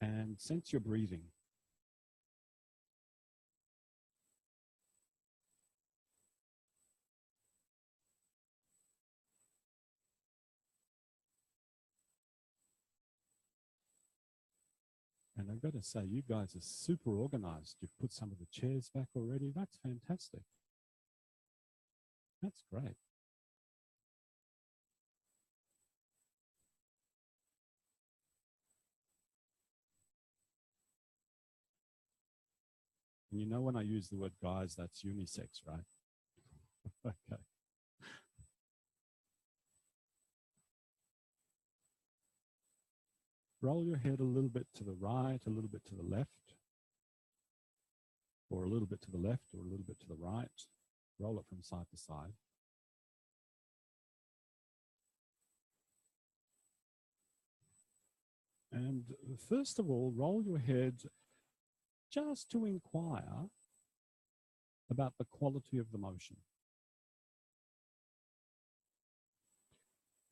and sense your breathing. And I've got to say, you guys are super organized. You've put some of the chairs back already. That's fantastic. That's great. And you know when I use the word guys, that's unisex, right? Okay. Roll your head a little bit to the right, a little bit to the left, or a little bit to the left, or a little bit to the right. Roll it from side to side. And first of all, roll your head just to inquire about the quality of the motion.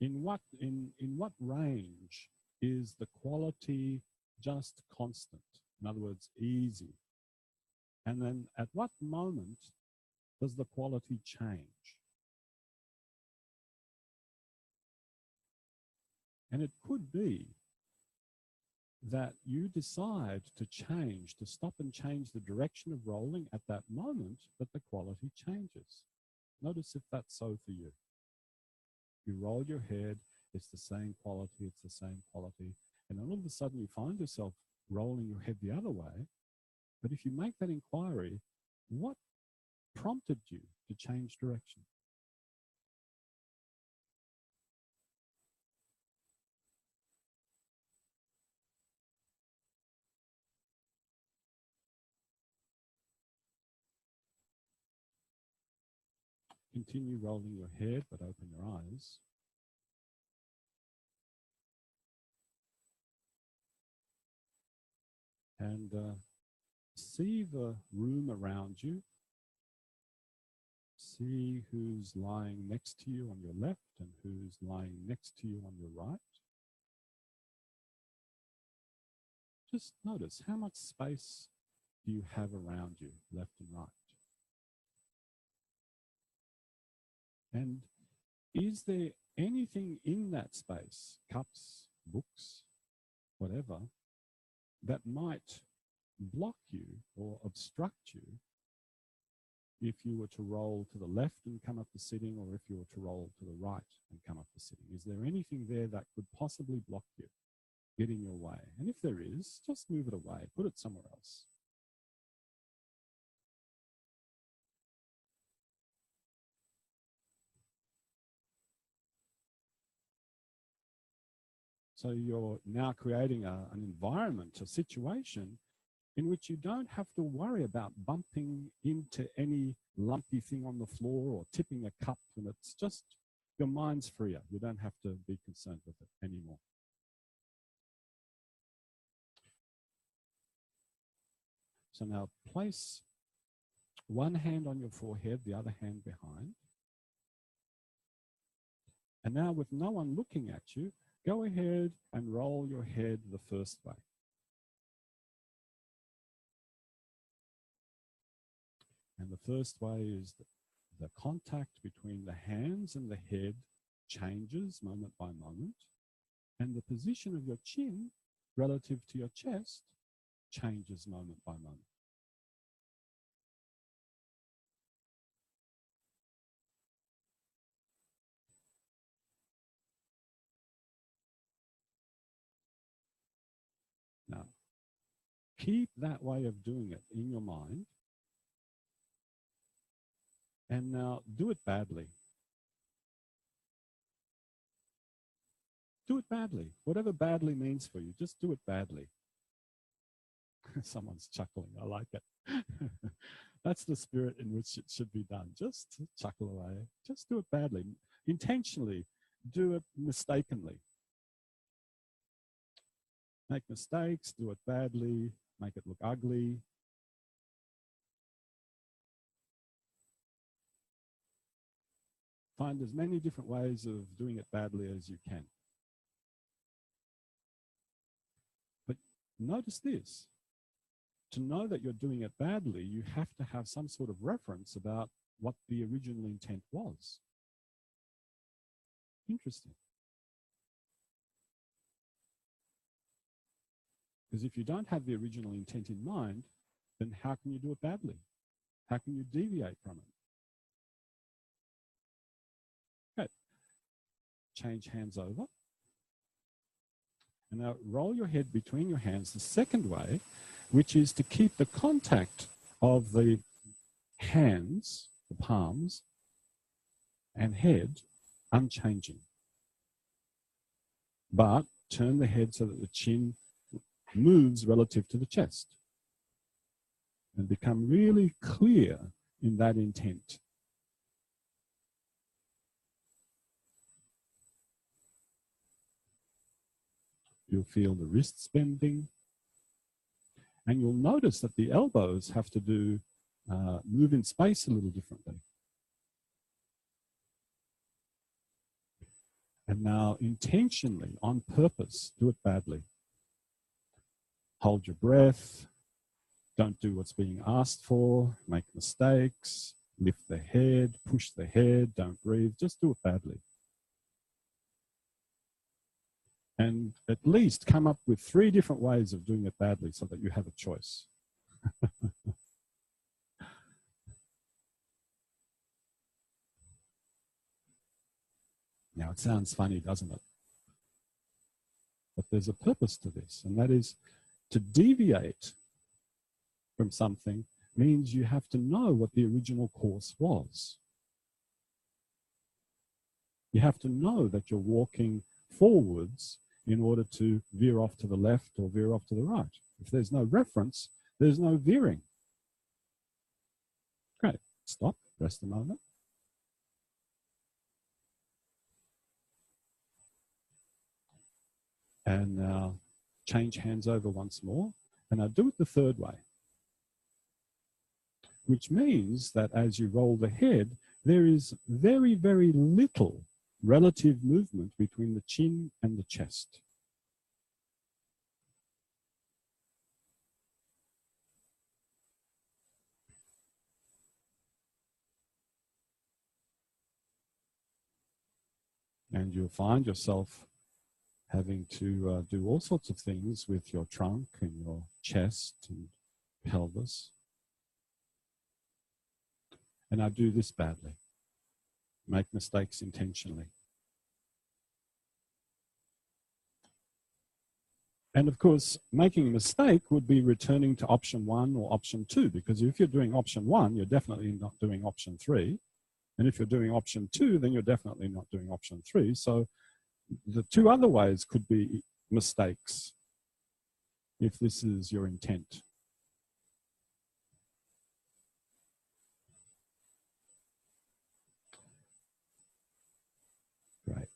In what range is the quality just constant? In other words, easy. And then at what moment does the quality change? And it could be that you decide to change, to stop and change the direction of rolling at that moment, but the quality changes. Notice if that's so for you. You roll your head, it's the same quality, it's the same quality. And then all of a sudden you find yourself rolling your head the other way. But if you make that inquiry, what prompted you to change direction? Continue rolling your head, but open your eyes. And see the room around you. See who's lying next to you on your left and who's lying next to you on your right. Just notice how much space do you have around you, left and right. And is there anything in that space, cups, books, whatever, that might block you or obstruct you if you were to roll to the left and come up to sitting, or if you were to roll to the right and come up to sitting? Is there anything there that could possibly block you, get in your way? And if there is, just move it away, put it somewhere else. So you're now creating an environment, a situation in which you don't have to worry about bumping into any lumpy thing on the floor or tipping a cup, and it's just, your mind's freer. You don't have to be concerned with it anymore. So now place one hand on your forehead, the other hand behind. And now with no one looking at you, go ahead and roll your head the first way. And the first way is the contact between the hands and the head changes moment by moment, and the position of your chin relative to your chest changes moment by moment. Now, keep that way of doing it in your mind. And now do it badly. Do it badly. Whatever badly means for you, just do it badly. Someone's chuckling. I like it. That's the spirit in which it should be done. Just chuckle away. Just do it badly. Intentionally. Do it mistakenly. Make mistakes. Do it badly. Make it look ugly. Find as many different ways of doing it badly as you can. But notice this. To know that you're doing it badly, you have to have some sort of reference about what the original intent was. Interesting. Because if you don't have the original intent in mind, then how can you do it badly? How can you deviate from it? Okay. Change hands over. And now roll your head between your hands the second way, which is to keep the contact of the hands, the palms, and head unchanging. But turn the head so that the chin moves relative to the chest. And become really clear in that intent. You'll feel the wrists bending. And you'll notice that the elbows have to do move in space a little differently. And now intentionally, on purpose, do it badly. Hold your breath. Don't do what's being asked for. Make mistakes. Lift the head. Push the head. Don't breathe. Just do it badly. And at least come up with 3 different ways of doing it badly so that you have a choice. Now, it sounds funny, doesn't it? But there's a purpose to this, and that is to deviate from something means you have to know what the original course was. You have to know that you're walking forwards in order to veer off to the left or veer off to the right. If there's no reference, there's no veering. Great. Stop. Rest a moment. And now change hands over once more. And now do it the third way. Which means that as you roll the head, there is very, very little relative movement between the chin and the chest. And you'll find yourself having to do all sorts of things with your trunk and your chest and pelvis. And I do this badly. Make mistakes intentionally. And of course, making a mistake would be returning to option 1 or option 2, because if you're doing option 1, you're definitely not doing option 3. And if you're doing option 2, then you're definitely not doing option 3. So the 2 other ways could be mistakes if this is your intent. Great.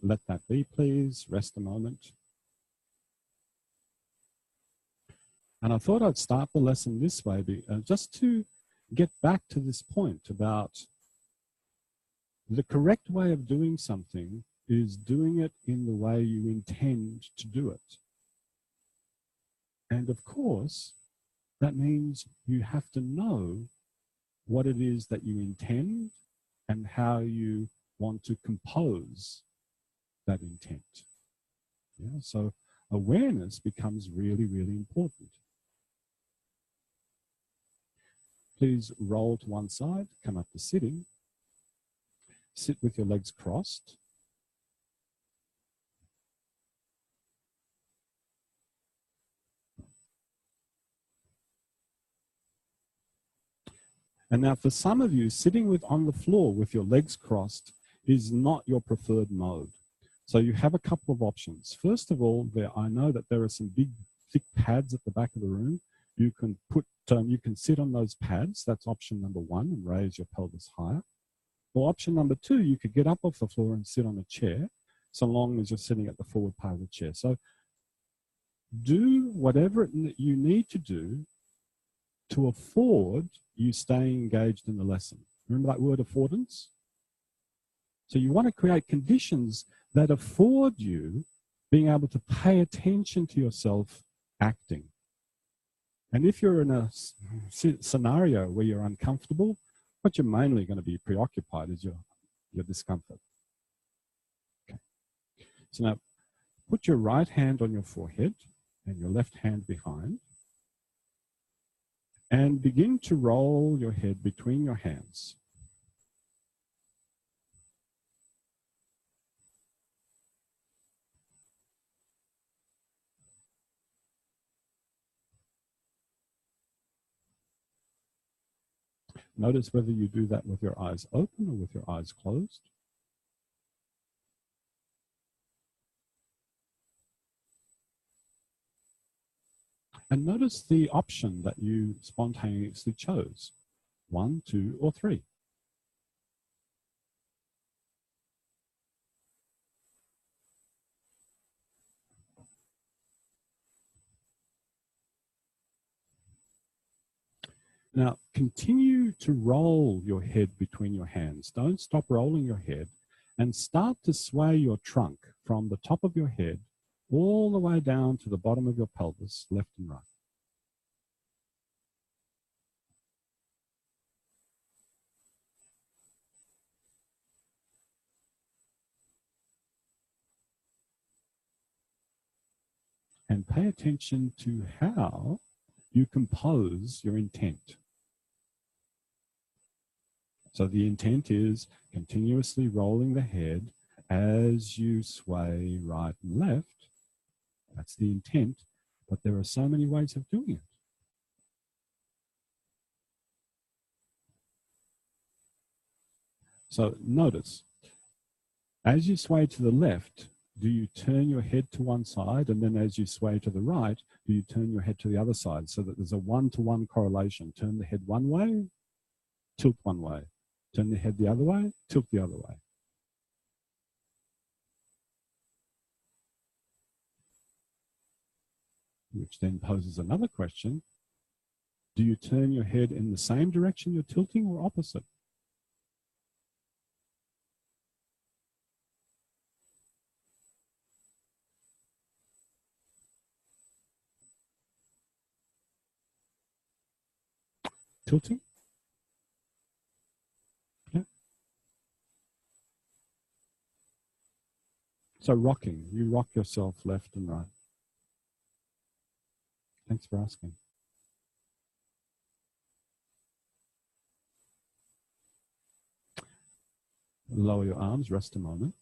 Let that be, please. Rest a moment. And I thought I'd start the lesson this way, just to get back to this point about the correct way of doing something is doing it in the way you intend to do it. And of course, that means you have to know what it is that you intend and how you want to compose that intent. Yeah, so awareness becomes really, really important. Please roll to one side, come up to sitting. Sit with your legs crossed. And now for some of you, sitting on the floor with your legs crossed is not your preferred mode. So you have a couple of options. First of all, I know that there are some big, thick pads at the back of the room. You can you can sit on those pads. That's option number 1, and raise your pelvis higher. Or option number 2, you could get up off the floor and sit on a chair, so long as you're sitting at the forward part of the chair. So do whatever you need to do to afford you staying engaged in the lesson. Remember that word, affordance? So you want to create conditions that afford you being able to pay attention to yourself acting. And if you're in a scenario where you're uncomfortable, what you're mainly going to be preoccupied is your discomfort. Okay. So now, put your right hand on your forehead and your left hand behind, and begin to roll your head between your hands. Notice whether you do that with your eyes open or with your eyes closed. And notice the option that you spontaneously chose, 1, 2, or 3. Now, continue to roll your head between your hands. Don't stop rolling your head, and start to sway your trunk from the top of your head all the way down to the bottom of your pelvis, left and right. And pay attention to how you compose your intent. So the intent is continuously rolling the head as you sway right and left. That's the intent, but there are so many ways of doing it. So notice, as you sway to the left, do you turn your head to one side, and then as you sway to the right, do you turn your head to the other side, so that there's a one-to-one correlation? Turn the head one way, tilt one way. Turn the head the other way, tilt the other way. Which then poses another question. Do you turn your head in the same direction you're tilting or opposite? Tilting? Yeah. So rocking, you rock yourself left and right. Thanks for asking. Lower your arms, rest a moment.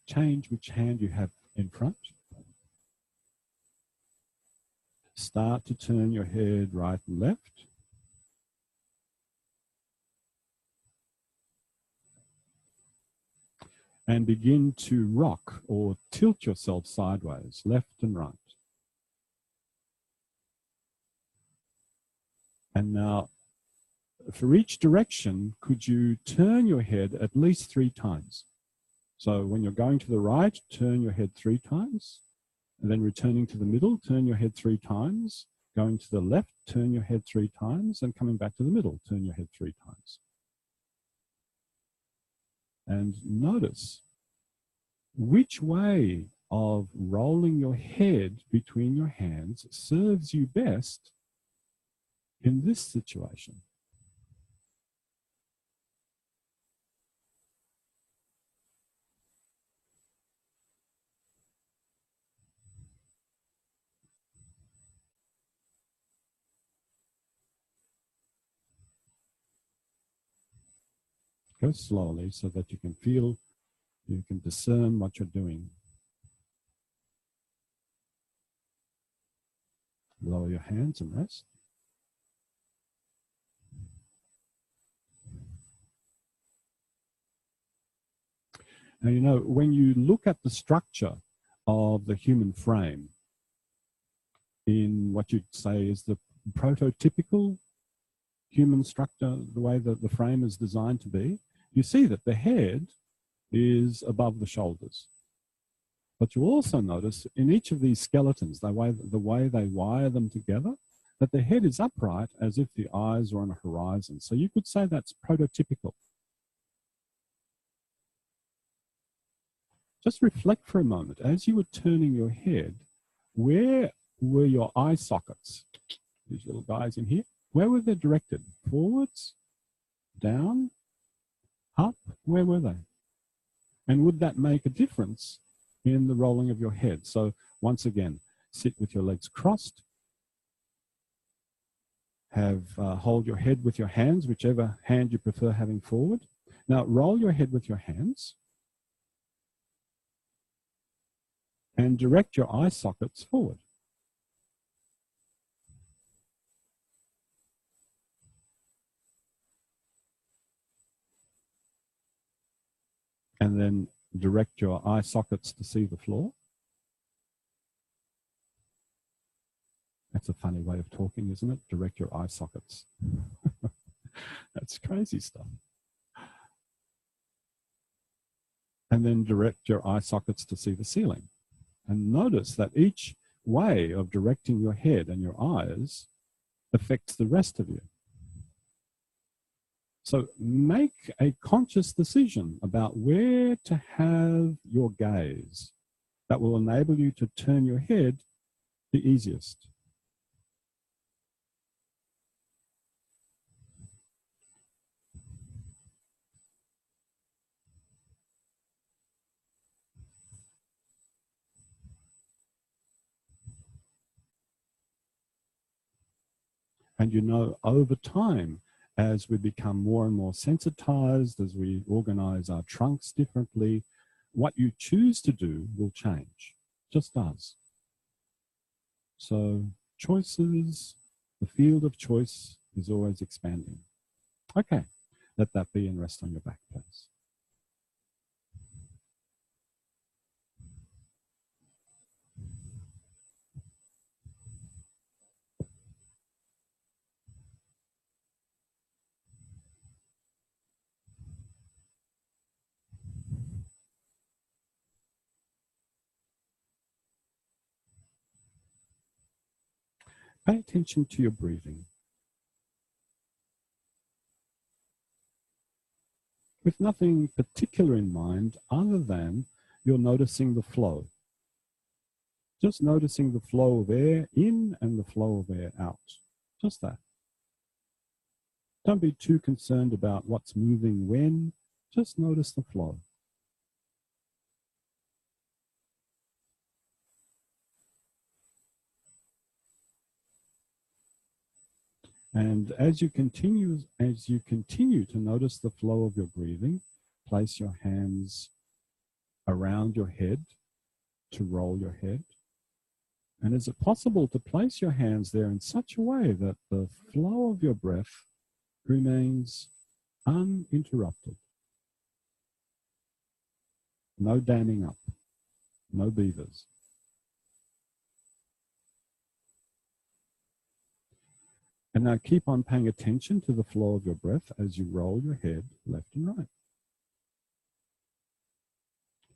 Change which hand you have in front. Start to turn your head right and left. And begin to rock or tilt yourself sideways, left and right. And now, for each direction, could you turn your head at least 3 times? So when you're going to the right, turn your head 3 times. And then returning to the middle, turn your head 3 times. Going to the left, turn your head 3 times. And coming back to the middle, turn your head 3 times. And notice which way of rolling your head between your hands serves you best in this situation. Go slowly so that you can feel, you can discern what you're doing. Lower your hands and rest. Now, you know, when you look at the structure of the human frame in what you'd say is the prototypical human structure, the way that the frame is designed to be, you see that the head is above the shoulders. But you also notice in each of these skeletons, the way they wire them together, that the head is upright as if the eyes are on a horizon. So you could say that's prototypical. Just reflect for a moment. As you were turning your head, where were your eye sockets? These little guys in here. Where were they directed? Forwards? Down? Up? Where were they? And would that make a difference in the rolling of your head? So once again, sit with your legs crossed. Hold your head with your hands, whichever hand you prefer having forward. Now roll your head with your hands and direct your eye sockets forward. And then direct your eye sockets to see the floor. That's a funny way of talking, isn't it? Direct your eye sockets. That's crazy stuff. And then direct your eye sockets to see the ceiling. And notice that each way of directing your head and your eyes affects the rest of you. So make a conscious decision about where to have your gaze that will enable you to turn your head the easiest. And you know, over time, as we become more and more sensitized, as we organize our trunks differently, what you choose to do will change, just does. So choices, the field of choice is always expanding. Okay, let that be and rest on your back, please. Pay attention to your breathing. With nothing particular in mind other than you're noticing the flow. Just noticing the flow of air in and the flow of air out. Just that. Don't be too concerned about what's moving when. Just notice the flow. And as you continue to notice the flow of your breathing, place your hands around your head to roll your head. And is it possible to place your hands there in such a way that the flow of your breath remains uninterrupted? No damming up, no beavers. And now keep on paying attention to the flow of your breath as you roll your head left and right.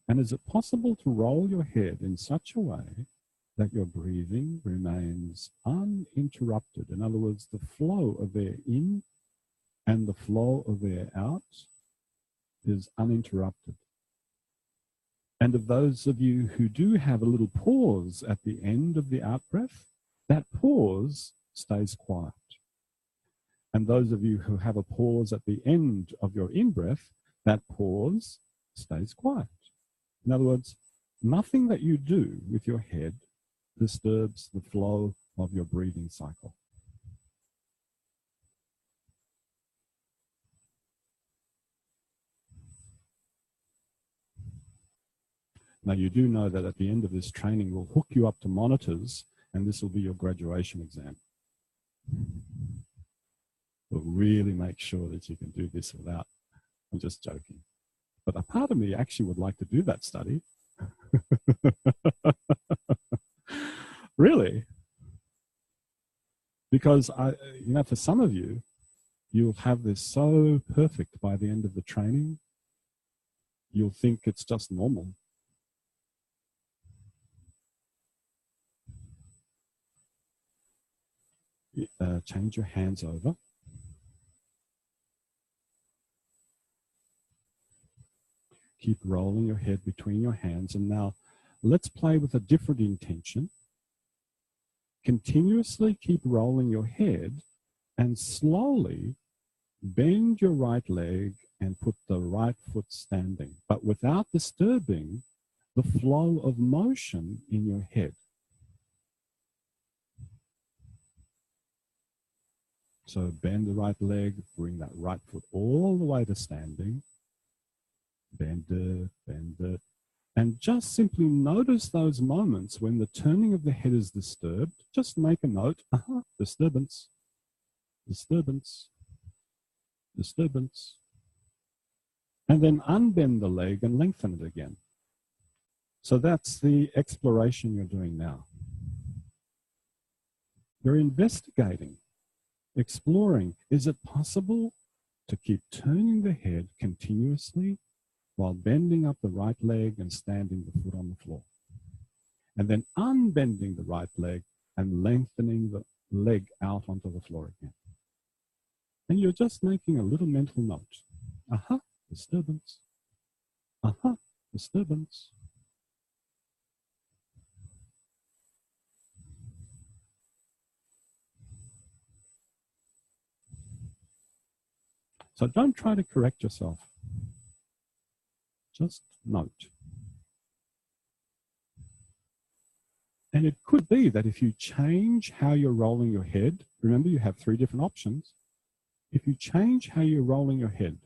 And is it possible to roll your head in such a way that your breathing remains uninterrupted? In other words, the flow of air in and the flow of air out is uninterrupted. And of those of you who do have a little pause at the end of the out breath, that pause stays quiet. And those of you who have a pause at the end of your in-breath, that pause stays quiet. In other words, nothing that you do with your head disturbs the flow of your breathing cycle. Now, you do know that at the end of this training, we'll hook you up to monitors, and this will be your graduation exam. We'll really make sure that you can do this without, I'm just joking. But a part of me actually would like to do that study. Really. Because, for some of you, you'll have this so perfect by the end of the training, you'll think it's just normal. change your hands over. Keep rolling your head between your hands. And now let's play with a different intention. Continuously keep rolling your head and slowly bend your right leg and put the right foot standing, but without disturbing the flow of motion in your head. So bend the right leg, bring that right foot all the way to standing, bend it, and just simply notice those moments when the turning of the head is disturbed. Just make a note, disturbance, disturbance, disturbance, and then unbend the leg and lengthen it again. So that's the exploration you're doing now. You're investigating, exploring. Is it possible to keep turning the head continuously while bending up the right leg and standing the foot on the floor? And then unbending the right leg and lengthening the leg out onto the floor again. And you're just making a little mental note. Disturbance. Disturbance. So don't try to correct yourself. Just note. And it could be that if you change how you're rolling your head, remember you have 3 different options. If you change how you're rolling your head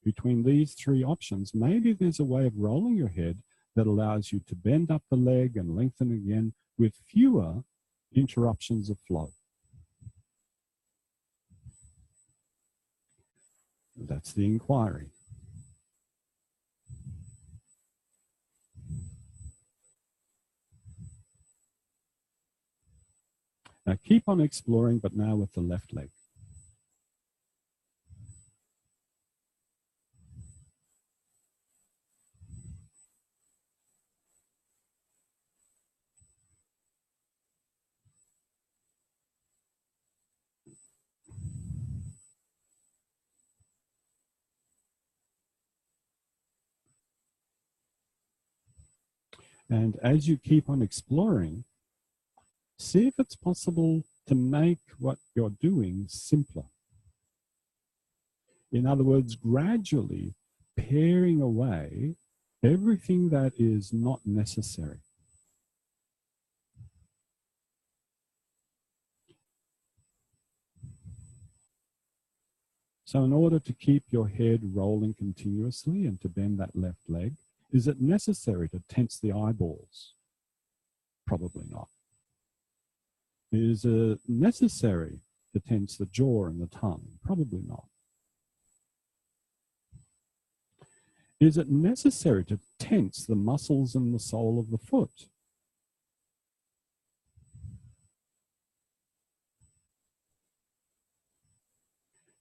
between these 3 options, maybe there's a way of rolling your head that allows you to bend up the leg and lengthen again with fewer interruptions of flow. That's the inquiry. Now keep on exploring, but now with the left leg. And as you keep on exploring, see if it's possible to make what you're doing simpler. In other words, gradually paring away everything that is not necessary. So in order to keep your head rolling continuously and to bend that left leg, is it necessary to tense the eyeballs? Probably not. Is it necessary to tense the jaw and the tongue? Probably not. Is it necessary to tense the muscles in the sole of the foot?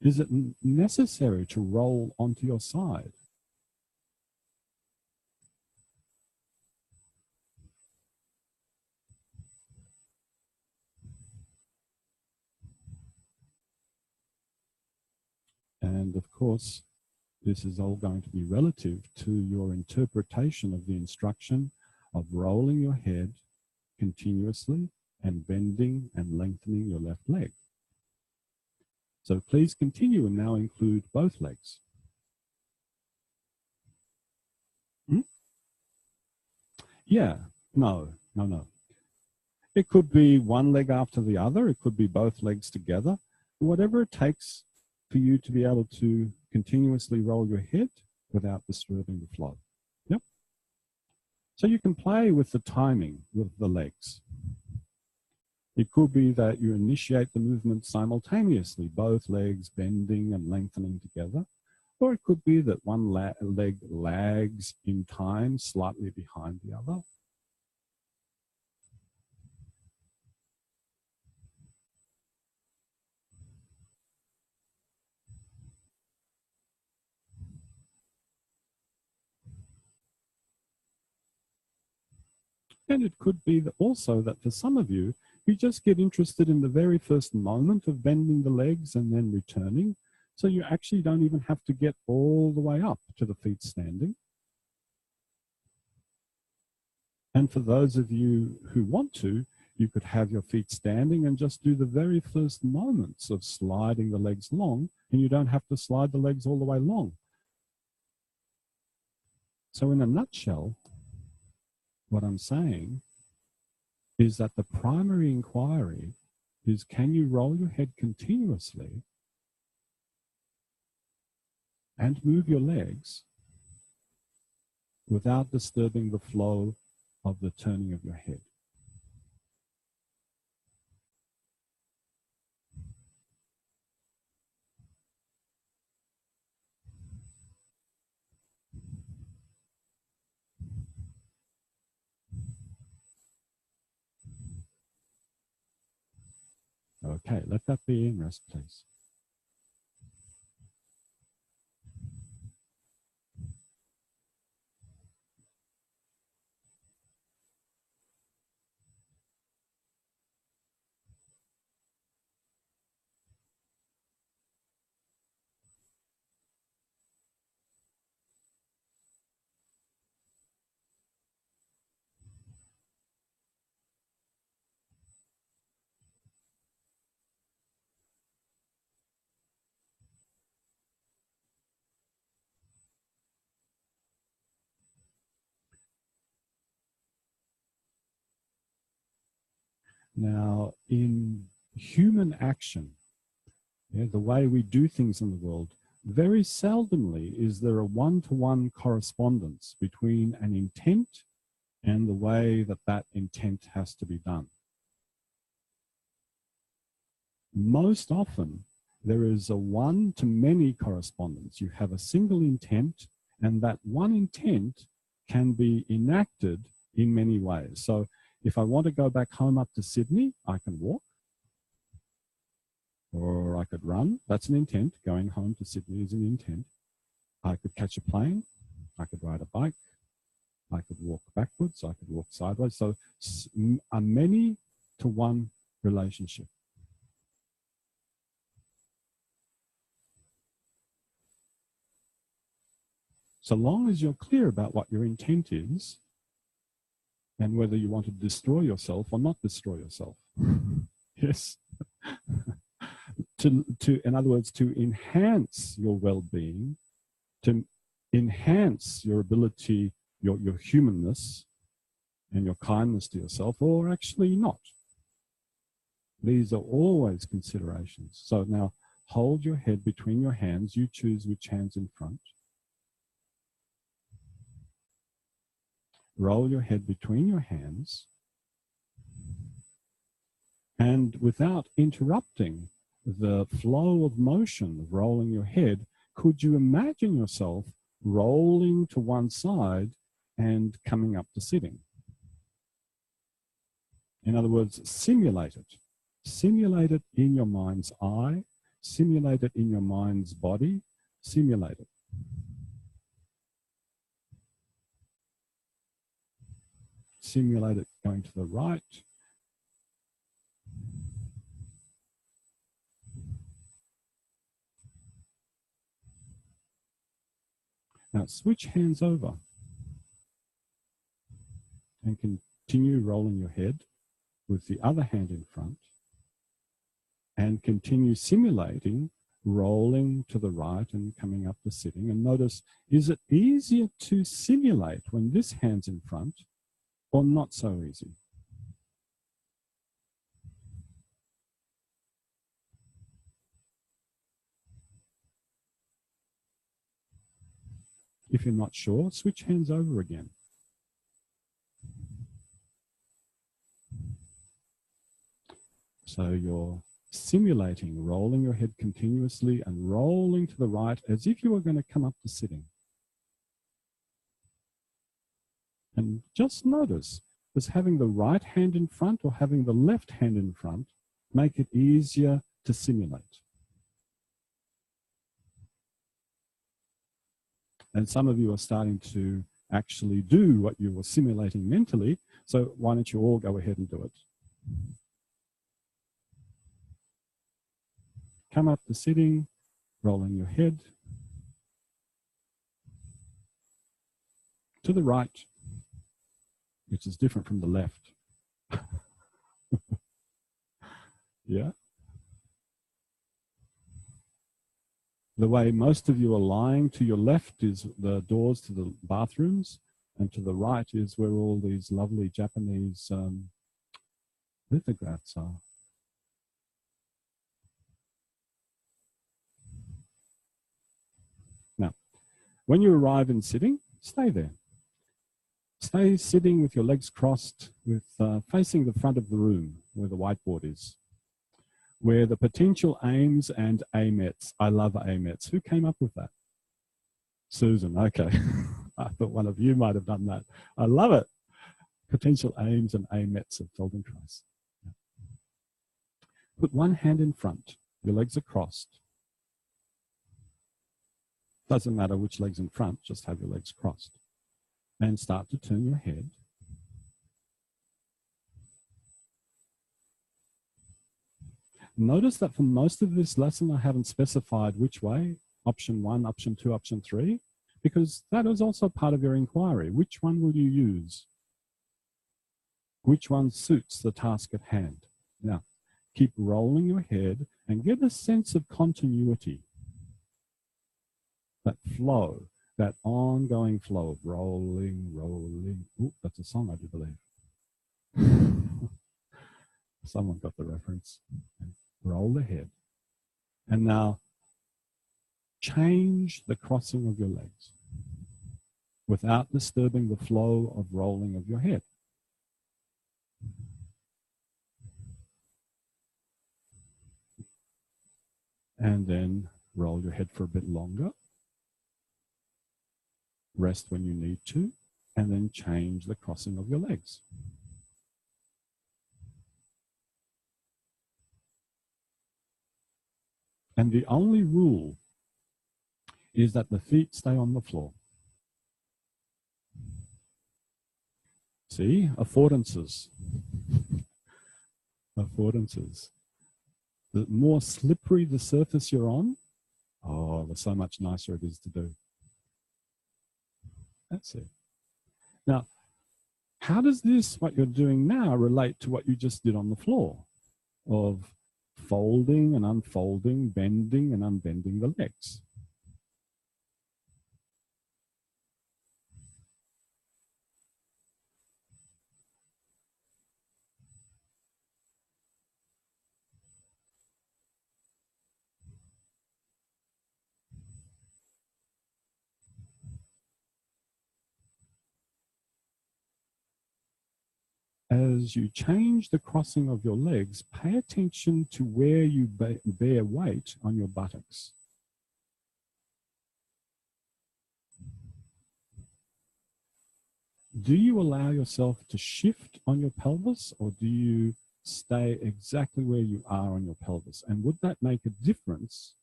Is it necessary to roll onto your side? And of course, this is all going to be relative to your interpretation of the instruction of rolling your head continuously and bending and lengthening your left leg. So please continue and now include both legs. Yeah, no. It could be one leg after the other. It could be both legs together. Whatever it takes for you to be able to continuously roll your head without disturbing the flow. Yep. So you can play with the timing with the legs. It could be that you initiate the movement simultaneously, both legs bending and lengthening together. Or it could be that one leg lags in time slightly behind the other. And it could be that also that for some of you, You just get interested in the very first moment of bending the legs and then returning. So you actually don't even have to get all the way up to the feet standing. And for those of you who want to, you could have your feet standing and just do the very first moments of sliding the legs long, and you don't have to slide the legs all the way long. So in a nutshell, what I'm saying is that the primary inquiry is, can you roll your head continuously and move your legs without disturbing the flow of the turning of your head? Okay, let that be in rest, please. Now, in human action, the way we do things in the world, very seldomly is there a one-to-one correspondence between an intent and the way that that intent has to be done. Most often, there is a one-to-many correspondence. You have a single intent, and that one intent can be enacted in many ways. So if I want to go back home up to Sydney, I can walk, or I could run. That's an intent. Going home to Sydney is an intent. I could catch a plane. I could ride a bike. I could walk backwards. I could walk sideways. So a many-to-one relationship. So long as you're clear about what your intent is and whether you want to destroy yourself or not destroy yourself. Yes. In other words, to enhance your well-being, to enhance your ability, your humanness and your kindness to yourself, or actually not. These are always considerations. So now hold your head between your hands. You choose which hand's in front. Roll your head between your hands. And without interrupting the flow of motion of rolling your head, could you imagine yourself rolling to one side and coming up to sitting? In other words, simulate it. Simulate it in your mind's eye. Simulate it in your mind's body. Simulate it. Simulate it going to the right. Now switch hands over and continue rolling your head with the other hand in front and continue simulating rolling to the right and coming up to sitting. And notice, is it easier to simulate when this hand's in front or not so easy? If you're not sure, switch hands over again. So you're simulating rolling your head continuously and rolling to the right as if you were going to come up to sitting. And just notice, does having the right hand in front or having the left hand in front make it easier to simulate? And some of you are starting to actually do what you were simulating mentally. So why don't you all go ahead and do it? come up to sitting, rolling your head to the right, which is different from the left. Yeah. The way most of you are lying, to your left is the doors to the bathrooms, and to the right is where all these lovely Japanese lithographs are. Now, when you arrive in sitting, stay there. Stay sitting with your legs crossed, with facing the front of the room where the whiteboard is, where the potential aims and AMETs. I love AMETs. Who came up with that? Susan, okay. I thought one of you might have done that. I love it. Potential aims and AMETs of Feldenkrais. Put one hand in front. Your legs are crossed. Doesn't matter which leg's in front, just have your legs crossed. And start to turn your head. Notice that for most of this lesson, I haven't specified which way, option 1, option 2, option 3, because that is also part of your inquiry. Which one will you use? Which one suits the task at hand? Now, keep rolling your head and get a sense of continuity. That flow, that ongoing flow of rolling, rolling. Ooh, that's a song, I do believe. Someone got the reference. Roll the head. And now change the crossing of your legs without disturbing the flow of rolling of your head. And then roll your head for a bit longer. Rest when you need to, and then change the crossing of your legs. And the only rule is that the feet stay on the floor. See, affordances. Affordances. The more slippery the surface you're on, oh, the so much nicer it is to do. That's it. Now, how does this, what you're doing now, relate to what you just did on the floor of folding and unfolding, bending and unbending the legs? As you change the crossing of your legs, pay attention to where you bear weight on your buttocks. Do you allow yourself to shift on your pelvis, or do you stay exactly where you are on your pelvis? And would that make a difference?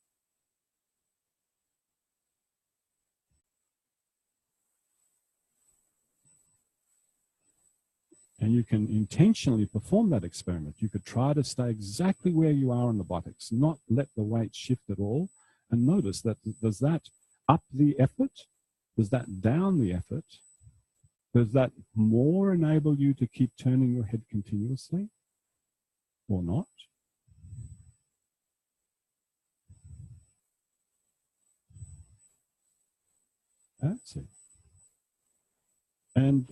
And you can intentionally perform that experiment. You could try to stay exactly where you are on the buttocks, not let the weight shift at all. And notice that, does that up the effort? Does that down the effort? Does that more enable you to keep turning your head continuously or not? That's it. And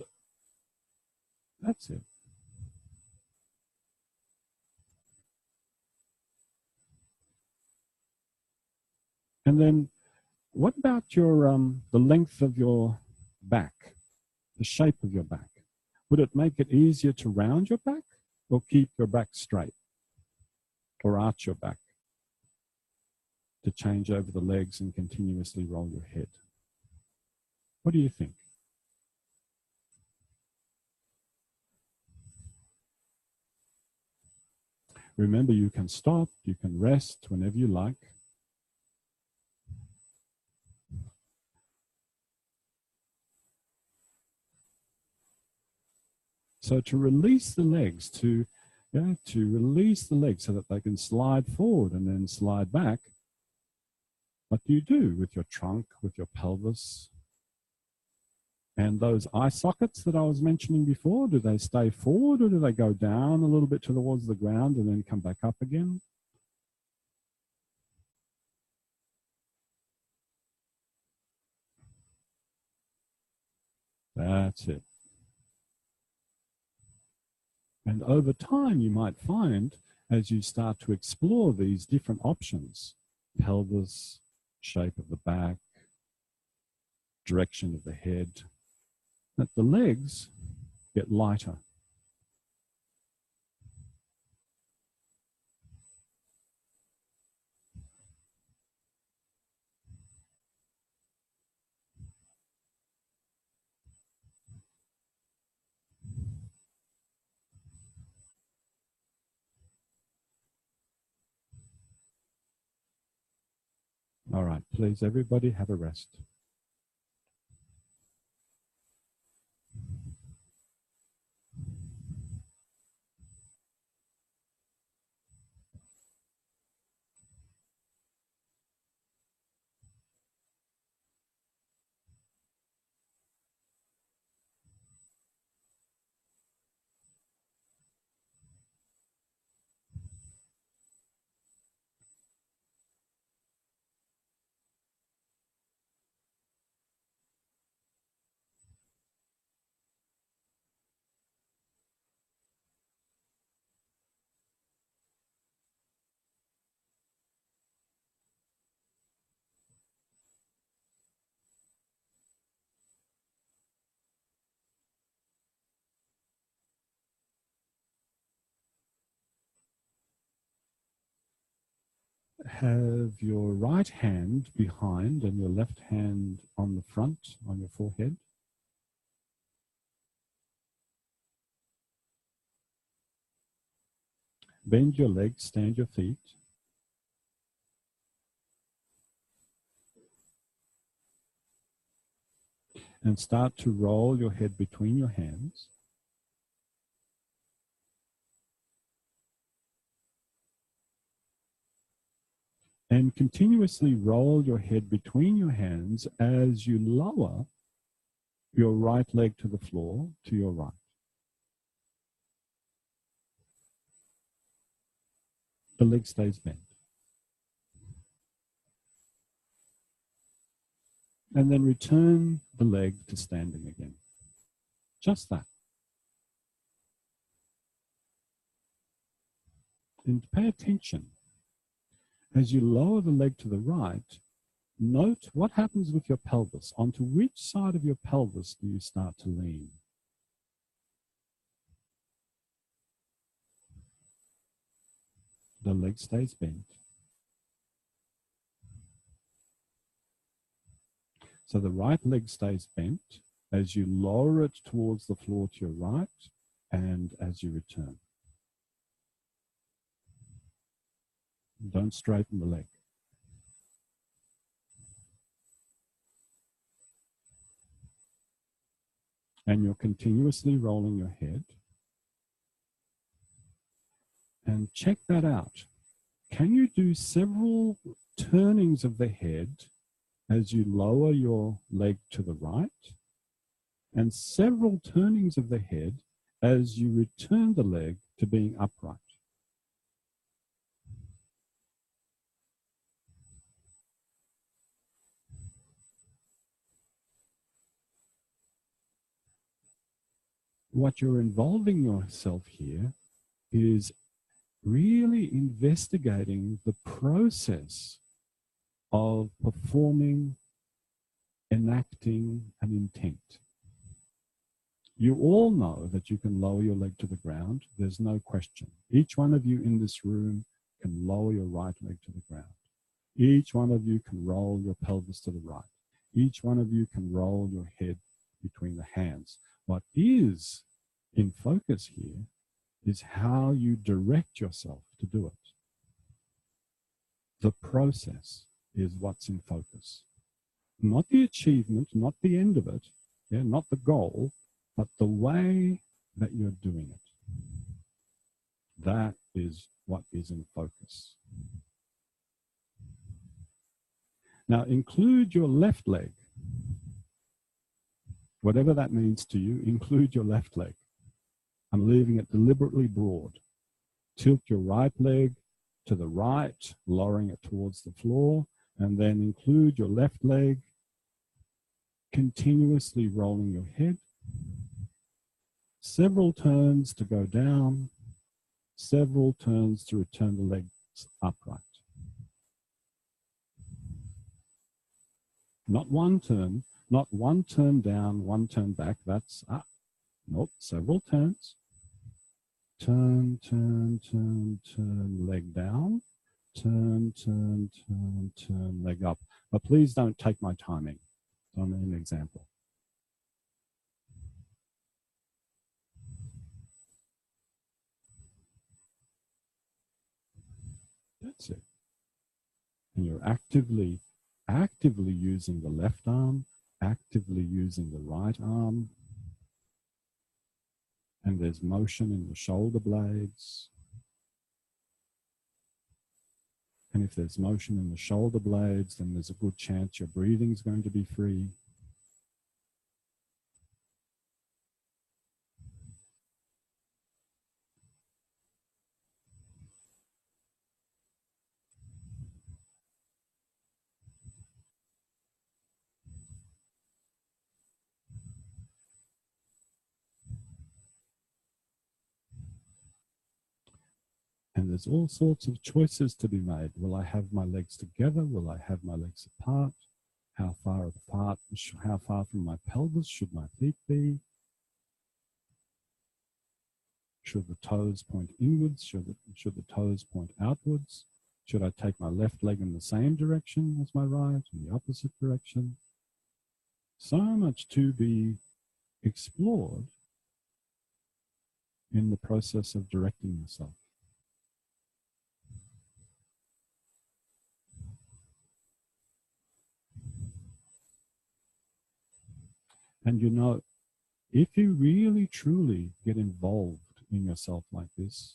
that's it. And then what about your the length of your back, the shape of your back? Would it make it easier to round your back or keep your back straight or arch your back to change over the legs and continuously roll your head? What do you think? Remember, you can stop, you can rest whenever you like. So to release the legs, to yeah, to release the legs so that they can slide forward and then slide back. What do you do with your trunk, with your pelvis? And those eye sockets that I was mentioning before, do they stay forward or do they go down a little bit towards the ground and then come back up again? That's it. And over time, you might find, as you start to explore these different options, pelvis, shape of the back, direction of the head, that the legs get lighter. All right, please, everybody have a rest. Have your right hand behind and your left hand on the front, on your forehead. Bend your legs, stand your feet. And start to roll your head between your hands. And continuously roll your head between your hands as you lower your right leg to the floor to your right. The leg stays bent. And then return the leg to standing again. Just that. And pay attention. As you lower the leg to the right, note what happens with your pelvis. Onto which side of your pelvis do you start to lean? The leg stays bent. So the right leg stays bent as you lower it towards the floor to your right and as you return. Don't straighten the leg. And you're continuously rolling your head. And check that out. Can you do several turnings of the head as you lower your leg to the right, and several turnings of the head as you return the leg to being upright? What you're involving yourself here is really investigating the process of performing, enacting an intent. You all know that you can lower your leg to the ground. There's no question. Each one of you in this room can lower your right leg to the ground. Each one of you can roll your pelvis to the right. Each one of you can roll your head between the hands. What is in focus here is how you direct yourself to do it. The process is what's in focus. Not the achievement, not the end of it, not the goal, but the way that you're doing it. That is what is in focus. Now include your left leg. Whatever that means to you, include your left leg. I'm leaving it deliberately broad. Tilt your right leg to the right, lowering it towards the floor, and then include your left leg, continuously rolling your head. Several turns to go down, several turns to return the legs upright. Not one turn, not one turn down, one turn back, that's up. Nope, several turns. Turn, turn, turn, turn, leg down. Turn, turn, turn, turn, leg up. But please don't take my timing. It's only an example. That's it. And you're actively using the left arm, actively using the right arm. And there's motion in the shoulder blades. And if there's motion in the shoulder blades, then there's a good chance your breathing is going to be free. And there's all sorts of choices to be made. Will I have my legs together? Will I have my legs apart? How far apart? How far from my pelvis should my feet be? Should the toes point inwards? Should the toes point outwards? Should I take my left leg in the same direction as my right, in the opposite direction? So much to be explored in the process of directing yourself. And you know, if you really truly get involved in yourself like this,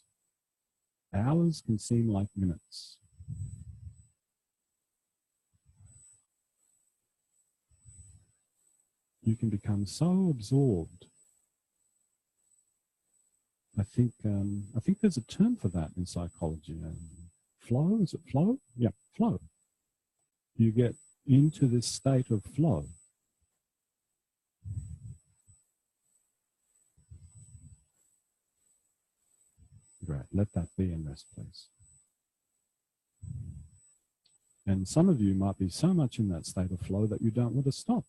hours can seem like minutes. You can become so absorbed. I think there's a term for that in psychology. Flow, is it flow? Yeah, flow. You get into this state of flow. Great, let that be in rest, please. And some of you might be so much in that state of flow that you don't want to stop,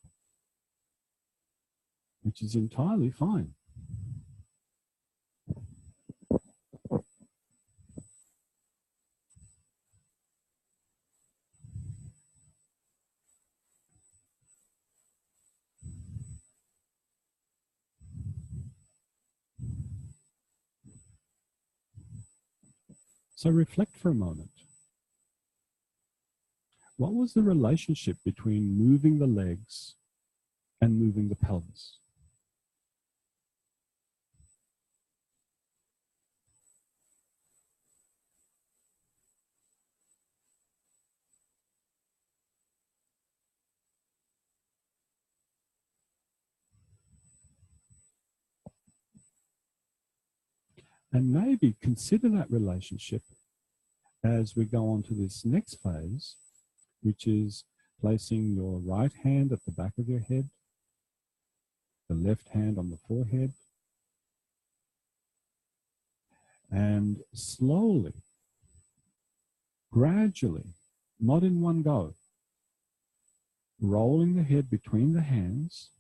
which is entirely fine. So reflect for a moment. What was the relationship between moving the legs and moving the pelvis? And maybe consider that relationship as we go on to this next phase, which is placing your right hand at the back of your head, the left hand on the forehead, and slowly, gradually, not in one go, rolling the head between the hands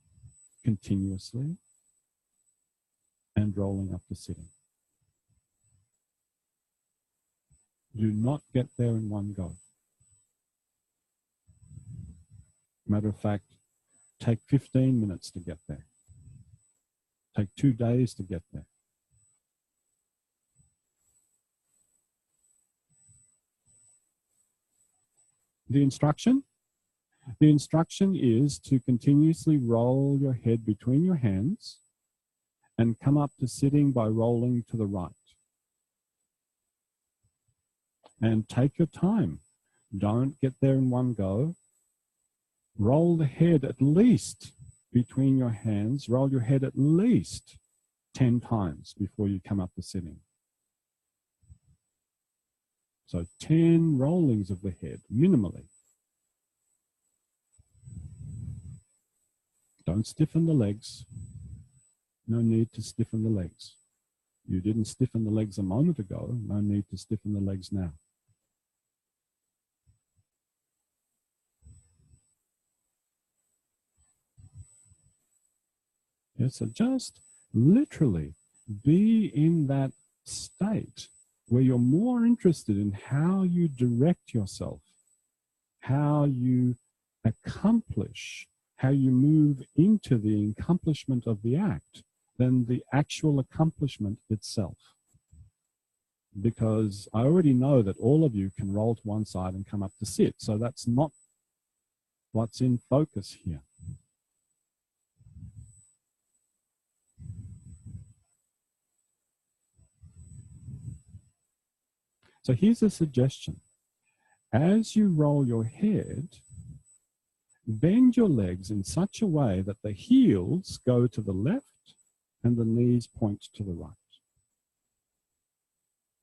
continuously and rolling up to sitting. Do not get there in one go. Matter of fact, take 15 minutes to get there. Take 2 days to get there. The instruction? The instruction is to continuously roll your head between your hands and come up to sitting by rolling to the right. And take your time. Don't get there in one go. Roll the head at least between your hands. Roll your head at least 10 times before you come up to sitting. So 10 rollings of the head, minimally. Don't stiffen the legs. No need to stiffen the legs. You didn't stiffen the legs a moment ago. No need to stiffen the legs now. Yeah, so just literally be in that state where you're more interested in how you direct yourself, how you accomplish, how you move into the accomplishment of the act than the actual accomplishment itself. Because I already know that all of you can roll to one side and come up to sit. So that's not what's in focus here. So here's a suggestion. As you roll your head, bend your legs in such a way that the heels go to the left and the knees point to the right.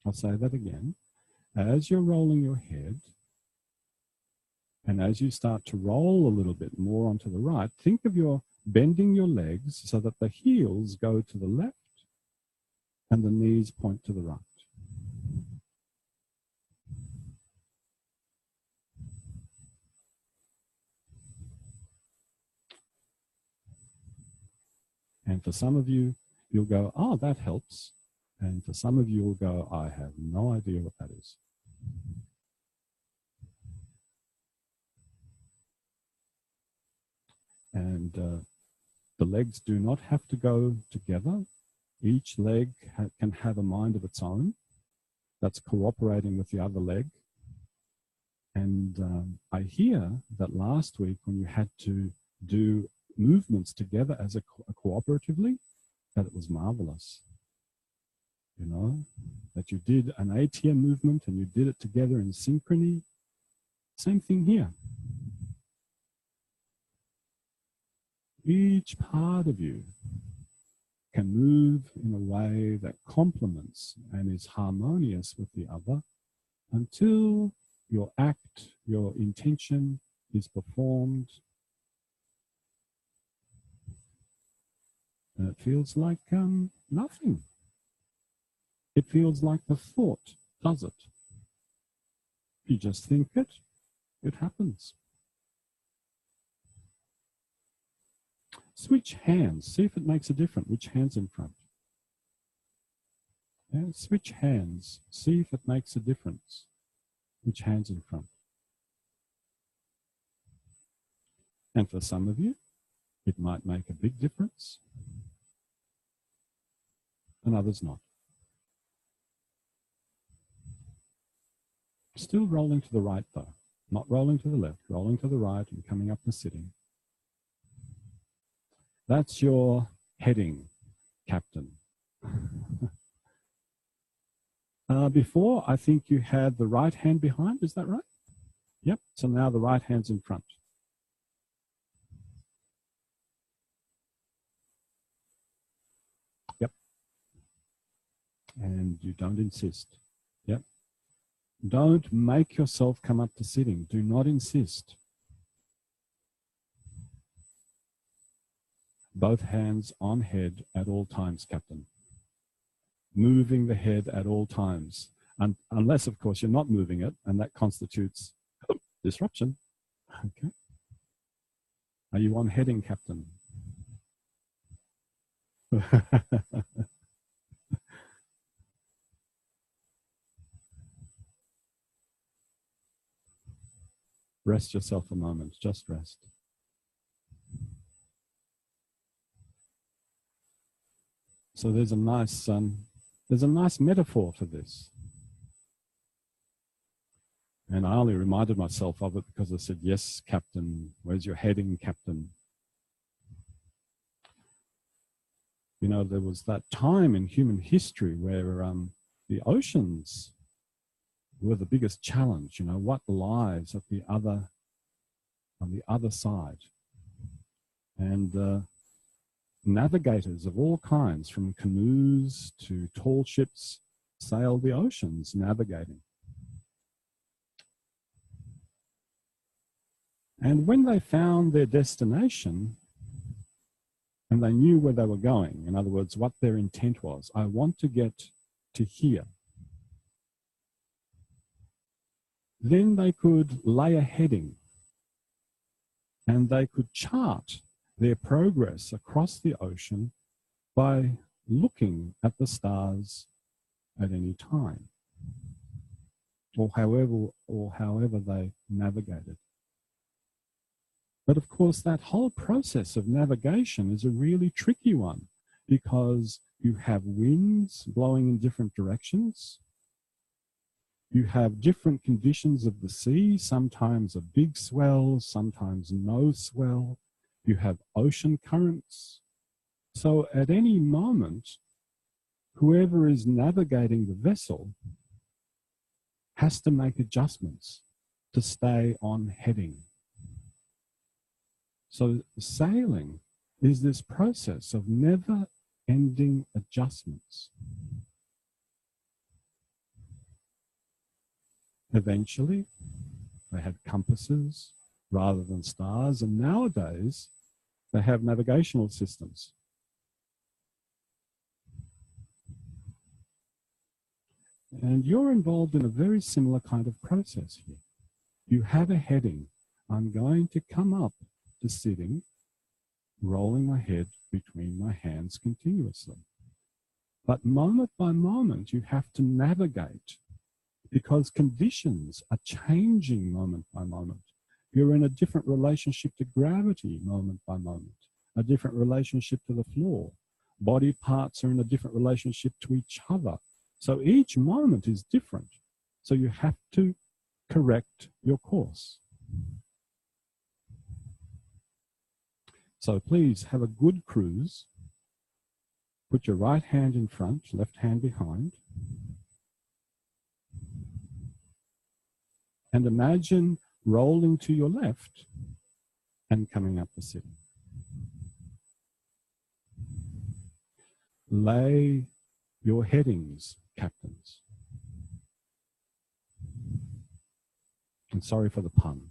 I'll say that again. As you're rolling your head, and as you start to roll a little bit more onto the right, think of your bending your legs so that the heels go to the left and the knees point to the right. And for some of you, you'll go, oh, that helps. And for some of you will go, I have no idea what that is. And the legs do not have to go together. Each leg can have a mind of its own that's cooperating with the other leg. And I hear that last week when you had to do movements together as a cooperatively, that it was marvelous. You know, that you did an ATM movement and you did it together in synchrony. Same thing here. Each part of you can move in a way that complements and is harmonious with the other until your act, your intention is performed. And it feels like nothing. It feels like the thought does it. You just think it, it happens. Switch hands, see if it makes a difference. Which hand's in front? Yeah, switch hands, see if it makes a difference. Which hand's in front? And for some of you, it might make a big difference, and others not. Still rolling to the right though, not rolling to the left, rolling to the right and coming up to sitting. That's your heading, Captain. Before, I think you had the right hand behind, is that right? Yep, so now the right hand's in front. Yep. And you don't insist. Yep. Don't make yourself come up to sitting. Do not insist. Both hands on head at all times, Captain. Moving the head at all times. Unless, of course, you're not moving it, and that constitutes disruption. Okay. Are you on heading, Captain? Rest yourself a moment, just rest. So there's a nice metaphor for this. And I only reminded myself of it because I said, yes, Captain, where's your heading, Captain? You know, there was that time in human history where the oceans were the biggest challenge. You know, what lies at the other, on the other side? And navigators of all kinds, from canoes to tall ships, sailed the oceans navigating. And when they found their destination, and they knew where they were going, in other words, what their intent was, I want to get to here, then they could lay a heading and they could chart their progress across the ocean by looking at the stars at any time, or however they navigated. But of course, that whole process of navigation is a really tricky one, because you have winds blowing in different directions. You have different conditions of the sea, sometimes a big swell, sometimes no swell. You have ocean currents. So at any moment, whoever is navigating the vessel has to make adjustments to stay on heading. So sailing is this process of never-ending adjustments. Eventually, they had compasses rather than stars, and nowadays they have navigational systems. And you're involved in a very similar kind of process here. You have a heading. I'm going to come up to sitting, rolling my head between my hands continuously. But moment by moment, you have to navigate, because conditions are changing moment by moment. You're in a different relationship to gravity moment by moment, a different relationship to the floor. Body parts are in a different relationship to each other. So each moment is different. So you have to correct your course. So please have a good cruise. Put your right hand in front, left hand behind. And imagine rolling to your left and coming up the sitting. Lay your headings, captains. And sorry for the pun.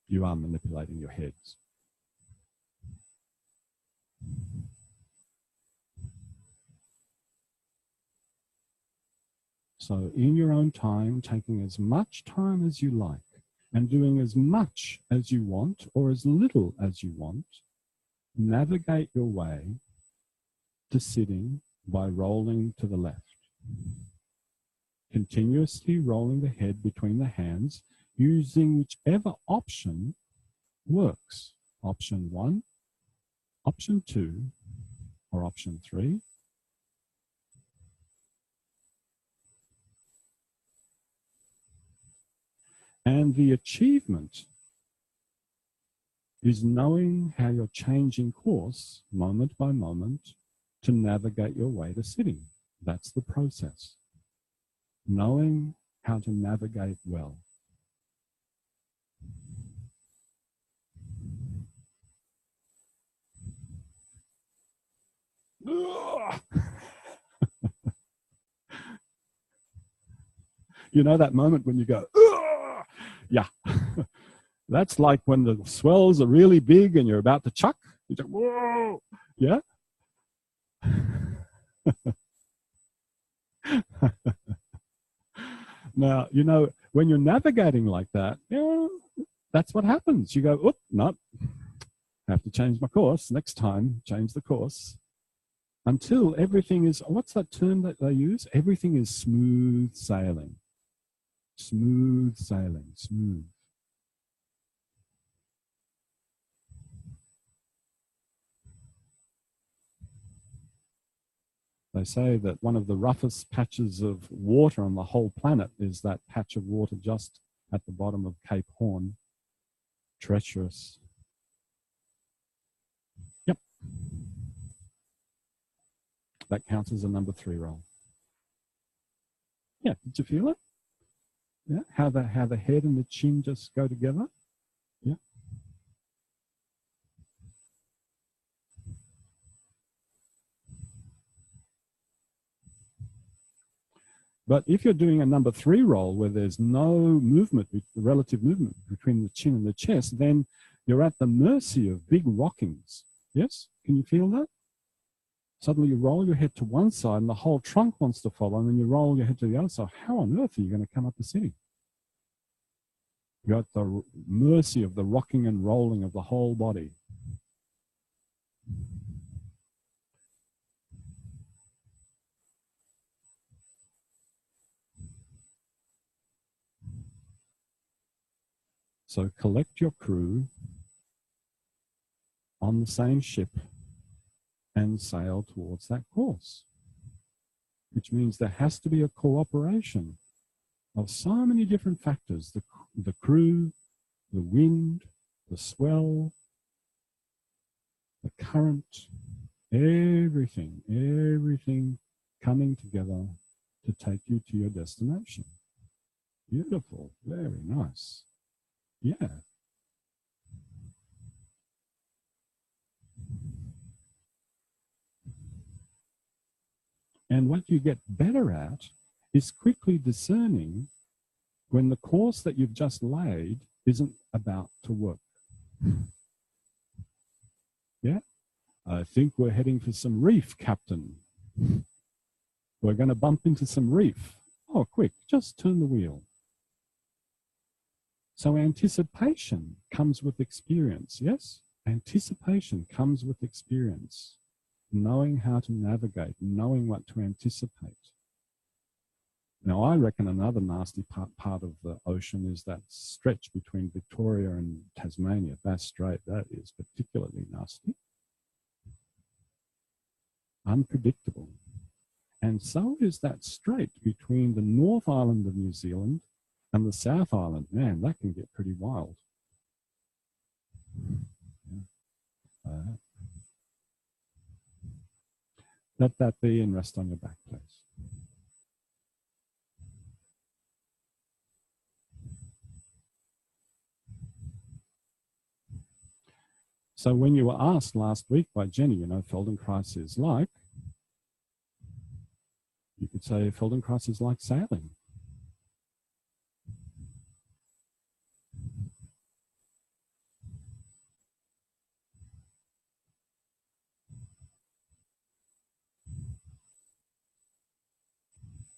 You are manipulating your heads. So in your own time, taking as much time as you like and doing as much as you want or as little as you want, navigate your way to sitting by rolling to the left. Continuously rolling the head between the hands, using whichever option works. Option 1, option 2, or option 3. And the achievement is knowing how you're changing course moment by moment to navigate your way to sitting. That's the process. Knowing how to navigate well. You know that moment when you go, yeah. That's like when the swells are really big and you're about to chuck. You go, whoa, yeah. Now, you know, when you're navigating like that, yeah, that's what happens. You go, oop, no, have to change my course. Next time, change the course. Until everything is, what's that term that they use? Everything is smooth sailing. Smooth sailing, smooth. They say that one of the roughest patches of water on the whole planet is that patch of water just at the bottom of Cape Horn. Treacherous. Yep. That counts as a number 3 roll. Yeah, did you feel it? Yeah, how the head and the chin just go together. Yeah. But if you're doing a number 3 roll where there's no movement, relative movement between the chin and the chest, then you're at the mercy of big rockings. Yes? Can you feel that? Suddenly you roll your head to one side and the whole trunk wants to follow, and then you roll your head to the other side. How on earth are you going to come up the sitting? You're at the mercy of the rocking and rolling of the whole body. So collect your crew on the same ship and sail towards that course, which means there has to be a cooperation of so many different factors, the crew, the wind, the swell, the current, everything coming together to take you to your destination. Beautiful, very nice. Yeah. And what you get better at is quickly discerning when the course that you've just laid isn't about to work. Yeah? I think we're heading for some reef, Captain. We're going to bump into some reef. Oh, quick, just turn the wheel. So anticipation comes with experience, yes? Anticipation comes with experience. Knowing how to navigate, knowing what to anticipate. Now, I reckon another nasty part of the ocean is that stretch between Victoria and Tasmania, Bass Strait. That is particularly nasty. Unpredictable. And so is that strait between the North Island of New Zealand and the South Island. Man, that can get pretty wild. Let that be and rest on your back, please. So when you were asked last week by Jenny, you know, Feldenkrais is like, you could say Feldenkrais is like sailing.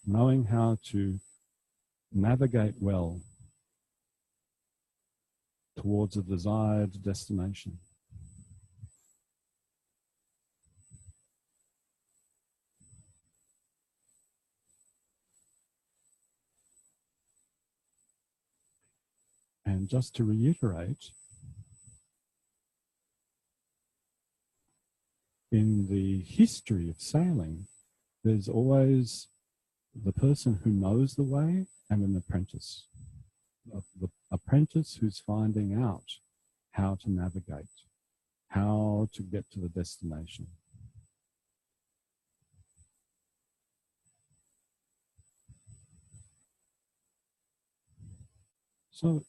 Knowing how to navigate well towards a desired destination. And just to reiterate, in the history of sailing, there's always the person who knows the way and an apprentice. The apprentice who's finding out how to navigate, how to get to the destination. So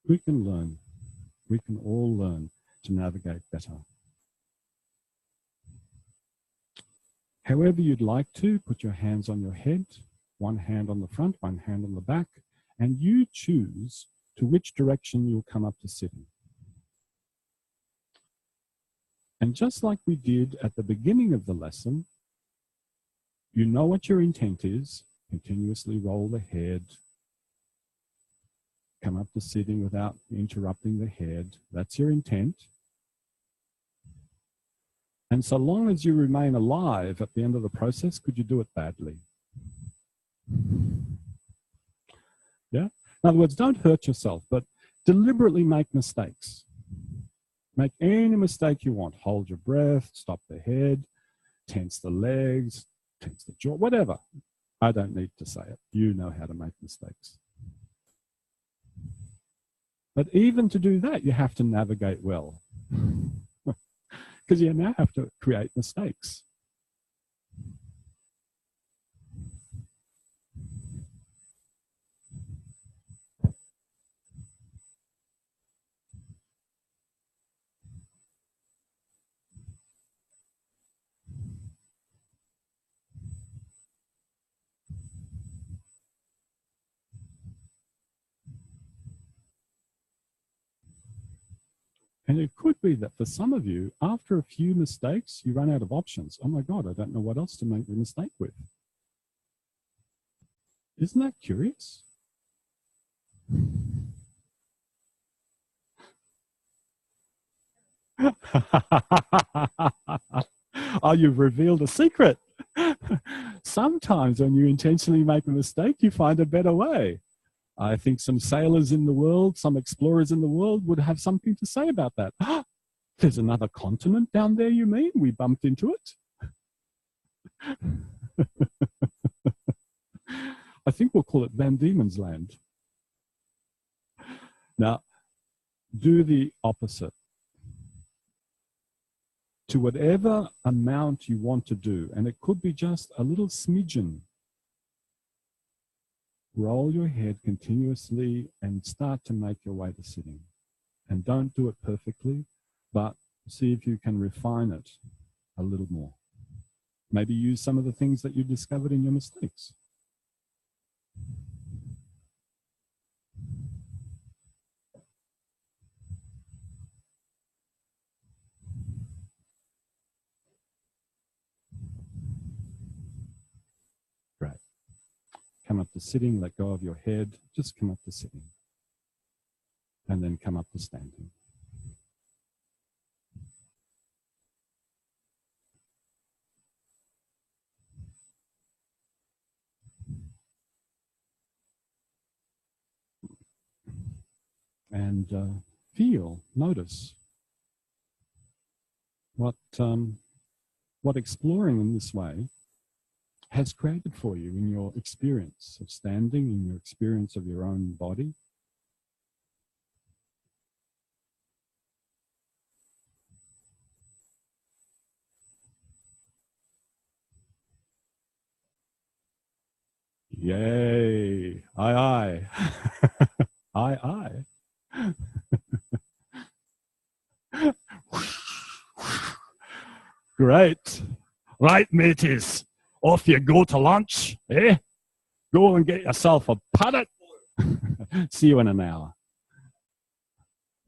we can learn, we can all learn to navigate better. However you'd like to, put your hands on your head, one hand on the front, one hand on the back, and you choose to which direction you'll come up to sitting. And just like we did at the beginning of the lesson, you know what your intent is, continuously roll the head, come up to sitting without interrupting the head. That's your intent. And so long as you remain alive at the end of the process, could you do it badly? Yeah? In other words, don't hurt yourself, but deliberately make mistakes. Make any mistake you want. Hold your breath, stop the head, tense the legs, tense the jaw, whatever. I don't need to say it. You know how to make mistakes. But even to do that, you have to navigate well. Because you now have to create mistakes. And it could be that for some of you, after a few mistakes, you run out of options. Oh my God, I don't know what else to make the mistake with. Isn't that curious? Oh, you've revealed a secret. Sometimes when you intentionally make a mistake, you find a better way. I think some sailors in the world, some explorers in the world would have something to say about that. There's another continent down there, you mean? We bumped into it? I think we'll call it Van Diemen's Land. Now, do the opposite. To whatever amount you want to do, and it could be just a little smidgen, roll your head continuously and start to make your way to sitting. And don't do it perfectly, but see if you can refine it a little more. Maybe use some of the things that you discovered in your mistakes. Great. Come up to sitting, let go of your head, just come up to sitting. And then come up to standing. And feel, notice what exploring in this way has created for you in your experience of standing, in your experience of your own body. Yay! Aye, aye. Aye, aye. Great. Right, mateys. Off you go to lunch, eh? Go and get yourself a paddock. See you in an hour.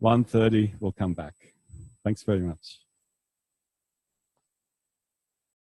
1:30, we'll come back. Thanks very much.